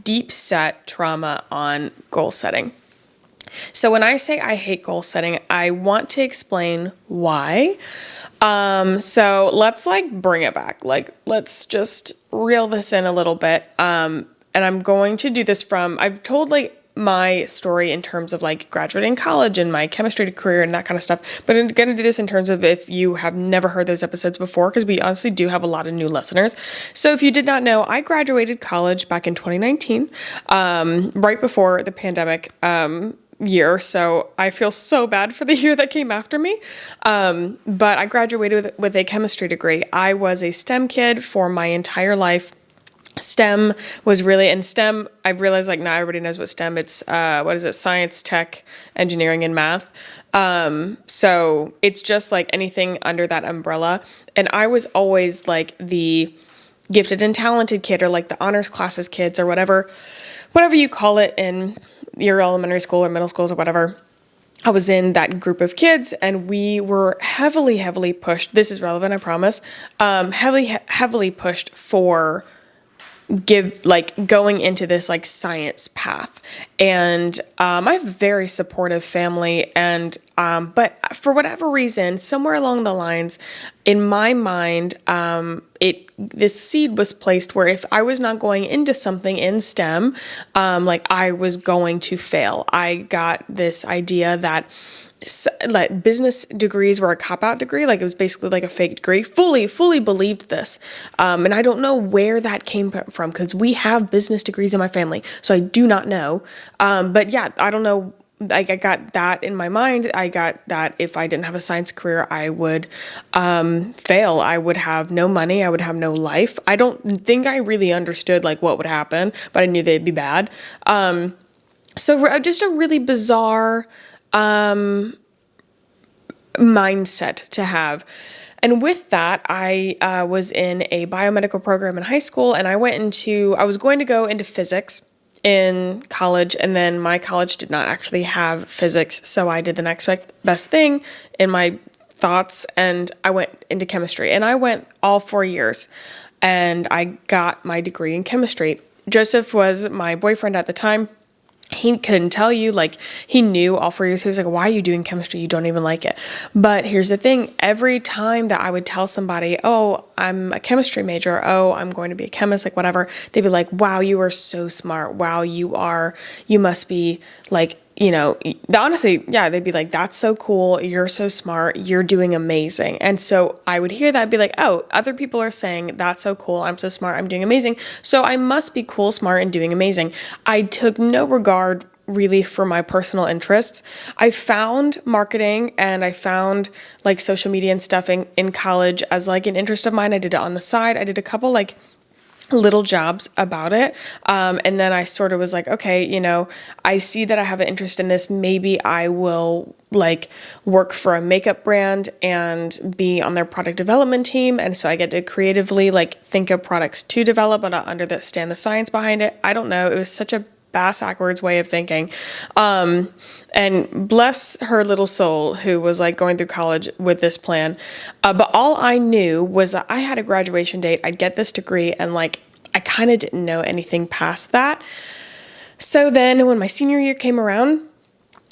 deep set trauma on goal setting. So when I say I hate goal setting, I want to explain why. So let's bring it back. Let's just reel this in a little bit. And I'm going to do this I've told my story in terms of graduating college and my chemistry career and that kind of stuff. But I'm going to do this in terms of if you have never heard those episodes before, because we honestly do have a lot of new listeners. So if you did not know, I graduated college back in 2019, right before the pandemic, year. So I feel so bad for the year that came after me. But I graduated with a chemistry degree. I was a STEM kid for my entire life. STEM was really, and STEM, I realized now everybody knows what STEM, it's, science, tech, engineering, and math. So it's just anything under that umbrella. And I was always the gifted and talented kid, or the honors classes kids, or whatever you call it in your elementary school or middle schools or whatever. I was in that group of kids, and we were heavily pushed. This is relevant, I promise. Heavily pushed for going into this science path. And I have a very supportive family, and but for whatever reason, somewhere along the lines, in my mind, this seed was placed where if I was not going into something in STEM, I was going to fail. I got this idea that business degrees were a cop-out degree. It was basically a fake degree. Fully believed this. And I don't know where that came from, because we have business degrees in my family. So I do not know. But yeah, I don't know. I got that in my mind. I got that if I didn't have a science career, I would fail. I would have no money. I would have no life. I don't think I really understood what would happen, but I knew they'd be bad. So just a really bizarre mindset to have. And with that, I was in a biomedical program in high school, and I was going to go into physics in college, and then my college did not actually have physics, so I did the next best thing in my thoughts, and I went into chemistry. And I went all 4 years, and I got my degree in chemistry. Joseph was my boyfriend at the time. He couldn't tell you, he knew all 4 years. He was like, why are you doing chemistry? You don't even like it. But here's the thing. Every time that I would tell somebody, oh, I'm a chemistry major. Oh, I'm going to be a chemist, whatever. They'd be like, wow, you are so smart. Wow, you must be honestly, yeah, they'd be like, that's so cool. You're so smart. You're doing amazing. And so I would hear that and be like, oh, other people are saying that's so cool. I'm so smart. I'm doing amazing. So I must be cool, smart, and doing amazing. I took no regard really for my personal interests. I found marketing and I found social media and stuff in college as an interest of mine. I did it on the side. I did a couple little jobs about it. And then I sort of was like, okay, I see that I have an interest in this. Maybe I will work for a makeup brand and be on their product development team. And so I get to creatively think of products to develop, but not understand the science behind it. I don't know. It was such a backwards way of thinking. And bless her little soul who was going through college with this plan. But all I knew was that I had a graduation date. I'd get this degree, and I kind of didn't know anything past that. So then when my senior year came around,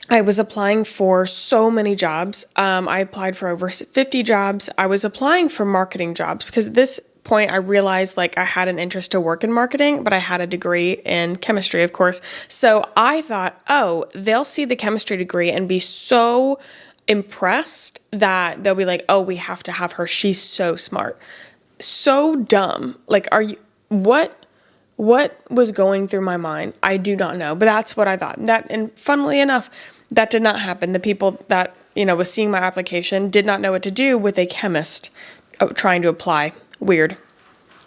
I was applying for so many jobs. I applied for over 50 jobs. I was applying for marketing jobs because at this point I realized I had an interest to work in marketing, but I had a degree in chemistry, of course. So I thought, oh, they'll see the chemistry degree and be so impressed that they'll be like, oh, we have to have her. She's so smart. So dumb. What was going through my mind? I do not know, but that's what I thought. And funnily enough, that did not happen. The people that, was seeing my application did not know what to do with a chemist trying to apply. Weird.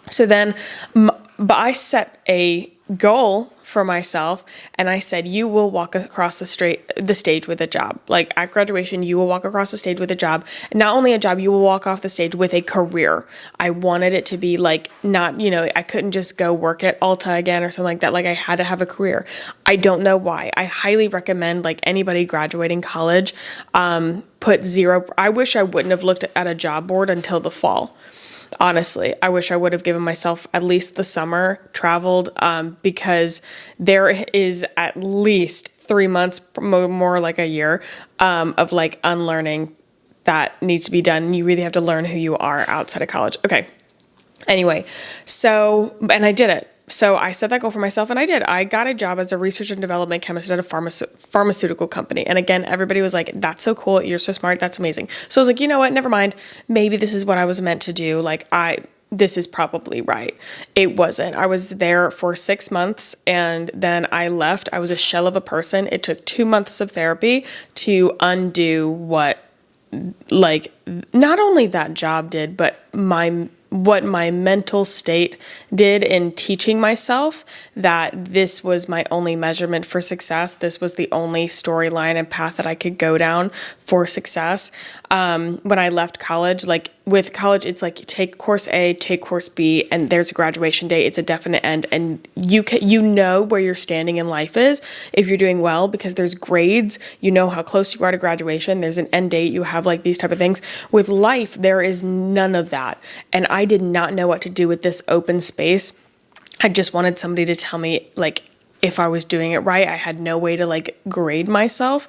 So then, but I set a goal for myself, and I said, you will walk across the stage with a job. At graduation, you will walk across the stage with a job. And not only a job, you will walk off the stage with a career. I wanted it to be not, I couldn't just go work at Ulta again or something like that. I had to have a career. I don't know why. I highly recommend anybody graduating college, put zero. I wish I wouldn't have looked at a job board until the fall. Honestly, I wish I would have given myself at least the summer, traveled, because there is at least 3 months, more like a year, of like unlearning that needs to be done. You really have to learn who you are outside of college. Okay. Anyway, so, and I did it. So I set that goal for myself and I did. I got a job as a research and development chemist at a pharmaceutical company. And again, everybody was like, that's so cool. You're so smart. That's amazing. So I was like, you know what? Never mind. Maybe this is what I was meant to do. This is probably right. It wasn't. I was there for 6 months and then I left. I was a shell of a person. It took 2 months of therapy to undo what, like, not only that job did, but what my mental state did in teaching myself that this was my only measurement for success. This was the only storyline and path that I could go down for success. When I left college, like with college, it's like you take course A, take course B, and there's a graduation date. It's a definite end, and you know where you're standing in life is if you're doing well because there's grades. You know how close you are to graduation. There's an end date. You have like these type of things. With life, there is none of that, and I did not know what to do with this open space. I just wanted somebody to tell me like if I was doing it right. I had no way to like grade myself.